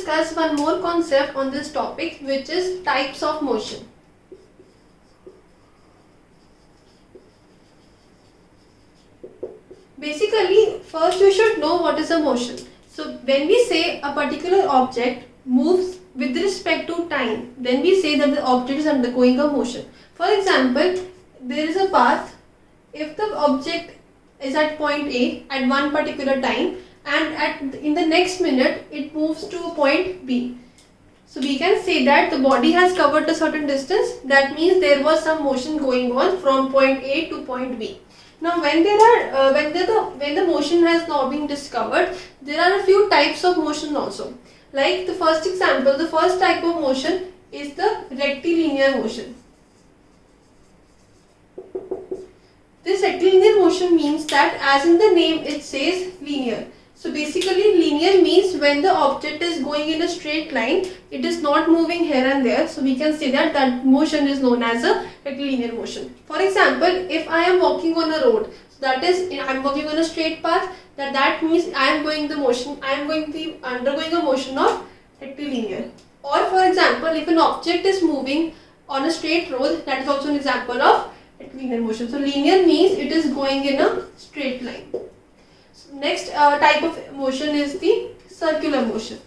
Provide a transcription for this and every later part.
discuss one more concept on this topic, which is types of motion. Basically, first you should know what is a motion. So when we say a particular object moves with respect to time, then we say that the object is undergoing a motion. For example, there is a path. If the object is at point A at one particular time, and in the next minute it moves to point B, so we can say that the body has covered a certain distance. That means there was some motion going on from point A to point B. Now, when the motion has now been discovered, there are a few types of motion also. Like the first example, the first type of motion is the rectilinear motion. This rectilinear motion means that, as in the name it says, linear. So basically, linear means when the object is going in a straight line, it is not moving here and there. So we can say that that motion is known as a rectilinear motion. For example, if I am walking on a road, so that is, I am walking on a straight path, that means I am going to be undergoing a motion of rectilinear. Or for example, if an object is moving on a straight road, that is also an example of rectilinear motion. So linear means it is going in a straight line. Next type of motion is the circular motion.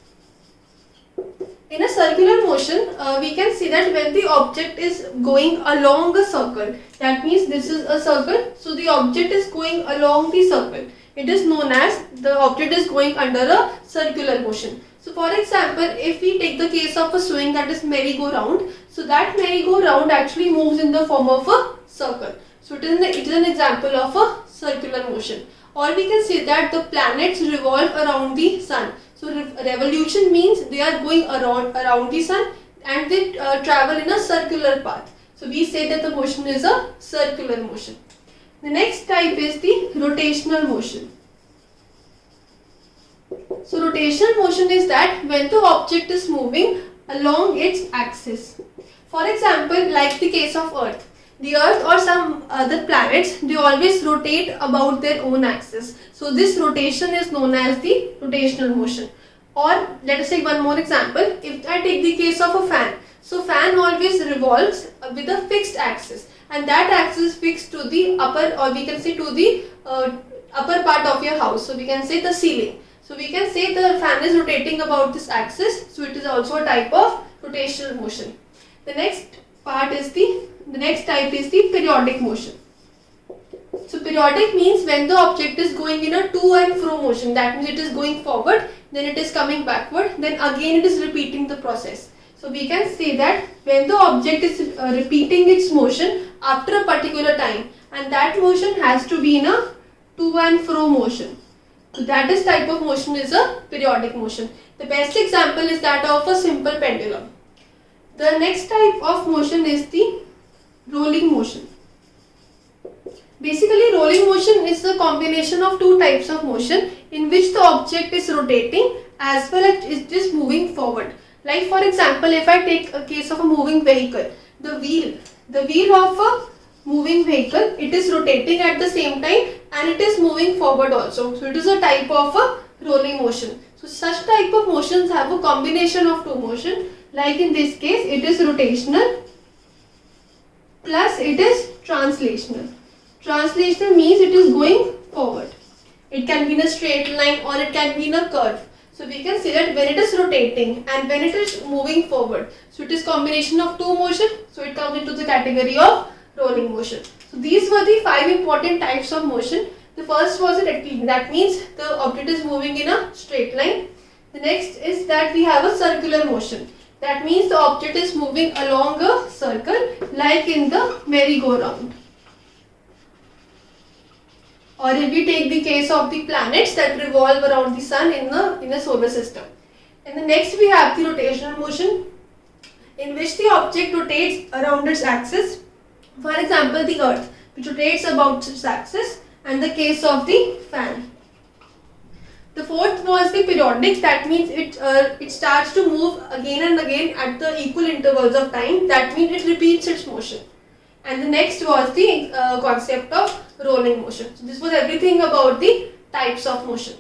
In a circular motion, we can see that when the object is going along a circle, that means this is a circle, so the object is going along the circle. It is known as the object is going under a circular motion. So for example, if we take the case of a swing, that is merry-go-round, so that merry-go-round actually moves in the form of a circle. So it is an example of a circular motion. Or we can say that the planets revolve around the sun. So revolution means they are going around the sun and they travel in a circular path. So we say that the motion is a circular motion. The next type is the rotational motion. So rotational motion is that when the object is moving along its axis. For example, like the case of Earth. The Earth or some other planets, they always rotate about their own axis. So this rotation is known as the rotational motion. Or let us take one more example. If I take the case of a fan. So fan always revolves with a fixed axis. And that axis is fixed to the upper, or we can say to the upper part of your house. So we can say the ceiling. So we can say the fan is rotating about this axis. So it is also a type of rotational motion. The next type is the periodic motion. So periodic means when the object is going in a to and fro motion, that means it is going forward, then it is coming backward, then again it is repeating the process. So we can say that when the object is repeating its motion after a particular time, and that motion has to be in a to and fro motion. So that is type of motion is a periodic motion. The best example is that of a simple pendulum. The next type of motion is the rolling motion. Basically, rolling motion is the combination of two types of motion in which the object is rotating as well as it is moving forward. Like for example, if I take a case of a moving vehicle, the wheel of a moving vehicle, it is rotating at the same time and it is moving forward also. So it is a type of a rolling motion. So such type of motions have a combination of two motion. Like in this case, it is rotational plus it is translational. Translational means it is going forward. It can be in a straight line or it can be in a curve. So we can say that when it is rotating and when it is moving forward, so it is combination of two motion. So it comes into the category of rolling motion. So these were the 5 important types of motion. The first was a rectilinear. That means the object is moving in a straight line. The next is that we have a circular motion. That means the object is moving along a circle like in the merry-go-round. Or if we take the case of the planets that revolve around the sun in a solar system. And the next we have the rotational motion in which the object rotates around its axis. For example, the Earth, which rotates about its axis, and the case of the fan. The fourth was the periodic. That means it starts to move again and again at the equal intervals of time. That means it repeats its motion. And the next was the concept of rolling motion. So this was everything about the types of motion.